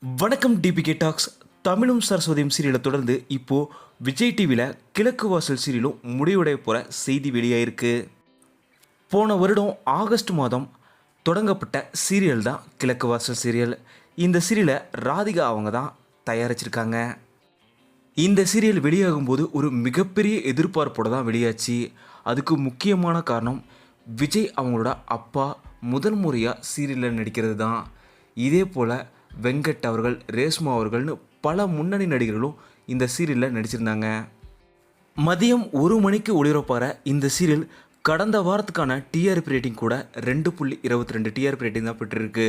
வணக்கம் DPK tax. தமிழும் சரஸ்வதியும் சீரியலை தொடர்ந்து இப்போது விஜய் டிவியில் கிழக்கு வாசல் சீரியலும் முடிவடைய போகிற செய்தி வெளியாயிருக்கு. போன வருடம் ஆகஸ்ட் மாதம் தொடங்கப்பட்ட சீரியல் தான் கிழக்கு வாசல் சீரியல். இந்த சீரியலை ராதிகா அவங்க தான் தயாரிச்சிருக்காங்க. இந்த சீரியல் வெளியாகும்போது ஒரு மிகப்பெரிய எதிர்பார்ப்போடு தான் வெளியாச்சு. அதுக்கு முக்கியமான காரணம் விஜய் அவங்களோட அப்பா முதல் முறையாக சீரியலில் நடிக்கிறது தான். இதே போல் வெங்கட் அவர்கள், ரேஷ்மா அவர்கள்னு பல முன்னணி நடிகர்களும் இந்த சீரியலில் நடிச்சிருந்தாங்க. மதியம் 1 மணிக்கு ஒளிபரப்பாகிற இந்த சீரியல் கடந்த வாரத்துக்கான டிஆர்பி ரேட்டிங் கூட 2.22 டிஆர்பி ரேட்டிங் தான் பெற்றிருக்கு.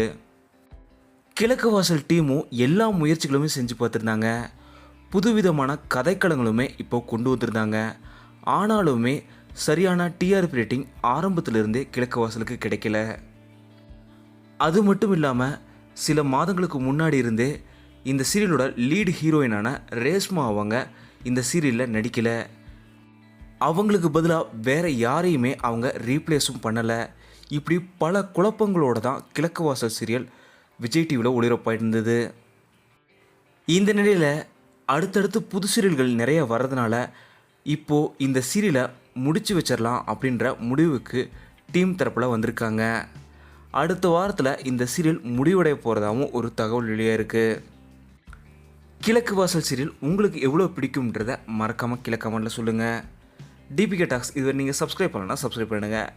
கிழக்கு வாசல் டீமும் எல்லா முயற்சிகளுமே செஞ்சு பார்த்துருந்தாங்க. புதுவிதமான கதைக்களங்களுமே இப்போ கொண்டு வந்திருந்தாங்க. ஆனாலுமே சரியான டிஆர்பி ரேட்டிங் ஆரம்பத்திலிருந்தே கிழக்கு வாசலுக்கு கிடைக்கல. அது மட்டும் இல்லாமல் சில மாதங்களுக்கு முன்னாடி இருந்தே இந்த சீரியலோட லீடு ஹீரோயினான ரேஷ்மா அவங்க இந்த சீரியலில் நடிக்கலை. அவங்களுக்கு பதிலாக வேறு யாரையுமே அவங்க ரீப்ளேஸும் பண்ணலை. இப்படி பல குழப்பங்களோடு தான் கிழக்கு வாசல் சீரியல் விஜய் டிவியில் ஒளிபரப்பாயிருந்தது. இந்த நிலையில் அடுத்தடுத்து புது சீரியல்கள் நிறைய வர்றதுனால இப்போது இந்த சீரியலை முடிச்சு வச்சிடலாம் அப்படின்ற முடிவுக்கு டீம் தரப்பில் வந்திருக்காங்க. அடுத்த வாரத்தில் இந்த சீரியல் முடிவடைய போகிறதாகவும் ஒரு தகவல் வெளியாக இருக்குது. கிழக்கு வாசல் சீரியல் உங்களுக்கு எவ்வளோ பிடிக்கும்ன்றதை மறக்காமல் கீழே கமெண்ட்டில் சொல்லுங்கள். டிபிகே டாக்ஸ் இதுவரை நீங்கள் சப்ஸ்கிரைப் பண்ணலன்னா சப்ஸ்கிரைப் பண்ணுங்கள்.